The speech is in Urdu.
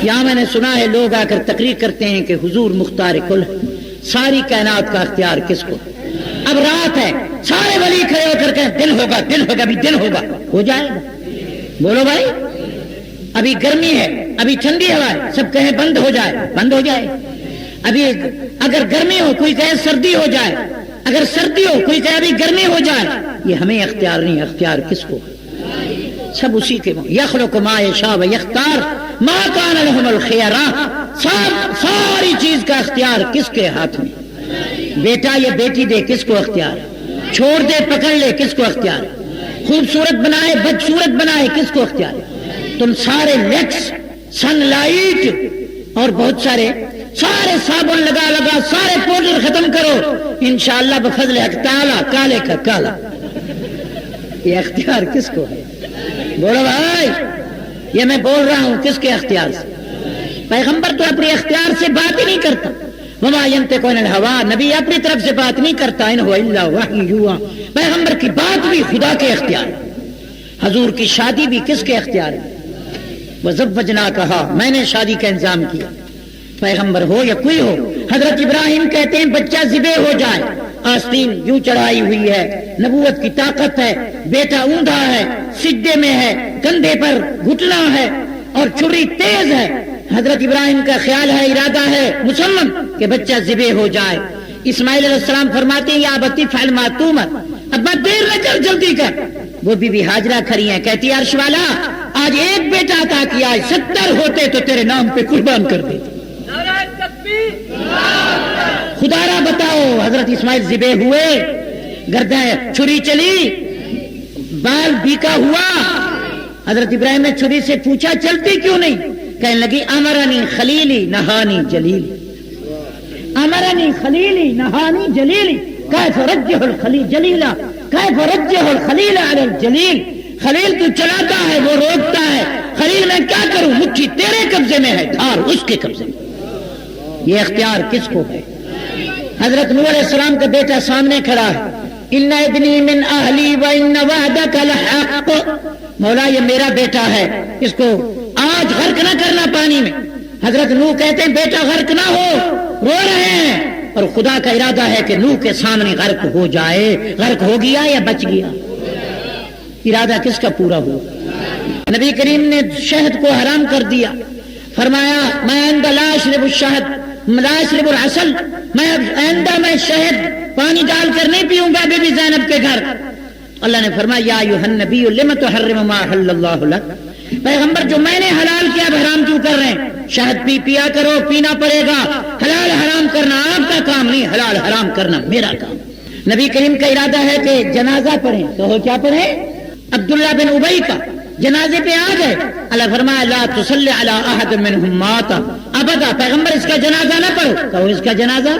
یہاں میں نے سنا ہے لوگ آ کر تقریر کرتے ہیں کہ حضور مختار کل، ساری کائنات کا اختیار کس کو؟ اب رات ہے، سارے ولی کھڑے ہو کر کہیں دن ہوگا دن ہوگا، ابھی دن ہوگا، ہو جائے گا؟ بولو بھائی، ابھی گرمی ہے، ابھی ٹھنڈی ہوا ہے، سب کہیں بند ہو جائے، بند ہو جائے۔ ابھی اگر گرمی ہو کوئی کہے سردی ہو جائے، اگر سردی ہو کوئی کہے ابھی گرمی ہو جائے، یہ ہمیں اختیار نہیں، اختیار کس کو؟ سب اسی کے یخلق ما یشاء و یختار ما کان لهم الخیرہ، ساری چیز کا اختیار کس کے ہاتھ میں؟ بیٹا یا بیٹی دے کس کو اختیار؟ چھوڑ دے پکڑ لے کس کو اختیار؟ خوبصورت بنائے بدصورت بنائے کس کو اختیار؟ تم سارے لیکس، سن لائٹ اور بہت سارے صابن لگا لگا سارے پاؤڈر ختم کرو، انشاءاللہ بفضل حق تعالی کالے کا کالا۔ یہ اختیار کس کو ہے؟ بولو بھائی، یہ میں بول رہا ہوں کس کے اختیار سے؟ پیغمبر تو اپنے اختیار سے بات ہی نہیں کرتا، وما ينطق عن الهوى، نبی اپنی طرف سے بات نہیں کرتا، ان هو الا وحی یوحی، پیغمبر کی بات بھی خدا کے اختیار ہے۔ حضور کی شادی بھی کس کے اختیار ہے؟ وزوجناکہا، میں نے شادی کا انتظام کیا، پیغمبر ہو یا کوئی ہو۔ حضرت ابراہیم کہتے ہیں بچہ ذبح ہو جائے، آستین یوں چڑھائی ہوئی ہے، نبوت کی طاقت ہے، بیٹا اوندا ہے، سجدے میں ہے، کندھے پر گھٹنا ہے اور چھری تیز ہے، حضرت ابراہیم کا خیال ہے، ارادہ ہے مسلم کہ بچہ ذبح ہو جائے۔ اسماعیل علیہ السلام فرماتے ہیں یا ابتی فعل ما تؤمر، ابا دیر نہ کر جلدی کر۔ وہ بی بی ہاجرہ کھڑی ہیں، کہتی ہے عرش والا آج ایک بیٹا عطا کیا ہے، 70 ہوتے تو تیرے نام پہ قربان کر دیتے۔ خدا را بتاؤ، حضرت اسماعیل ذبح ہوئے، گردن چھری چلی، بال بیکا ہوا، حضرت ابراہیم نے چھری سے پوچھا چلتی کیوں نہیں؟ کہنے لگی امرنی خلیلی نہانی جلیلی، امرنی خلیلی نہانی جلیلی، کیف رجح الخلیل جلیلا، کیف رجح الخلیل علی الجلیل، خلیل تو چلاتا ہے وہ روکتا ہے، خلیل میں کیا کروں، مٹھی تیرے قبضے میں ہے، دھار اس کے قبضے میں۔ یہ اختیار کس کو ہے؟ حضرت نوح علیہ السلام کا بیٹا سامنے کھڑا ہے، ان ابنی من اہلی و ان وعدک لحق، مولا یہ میرا بیٹا ہے، اس کو آج غرق نہ کرنا پانی میں۔ حضرت نوح کہتے ہیں بیٹا غرق نہ ہو، رو رہے ہیں، اور خدا کا ارادہ ہے کہ نوح کے سامنے غرق ہو جائے۔ غرق ہو گیا یا بچ گیا؟ ارادہ کس کا پورا ہوا؟ نبی کریم نے شہد کو حرام کر دیا، فرمایا میں آئندہ لا اشرب الشہد لا اشرب العسل، میں آئندہ میں شہد پانی ڈال کر نہیں پیوں گا بی بی زینب کے گھر۔ اللہ نے فرمایا یا ایھا النبی لم تحرم ما احل اللہ لک، پیغمبر جو میں نے حلال کیا اب حرام کیوں کر رہے ہیں؟ شہد پیا کرو، پینا پڑے گا، حلال حرام کرنا آپ کا کام نہیں، حلال حرام کرنا میرا کام۔ نبی کریم کا ارادہ ہے کہ جنازہ پڑھیں، تو کیا پڑھیں؟ عبداللہ بن ابی کا جنازے پہ آ گئے، اللہ فرمایا لا تصلی علی احد منہم مات ابدا، پیغمبر اس کا جنازہ نہ پڑھو، کہو اس کا جنازہ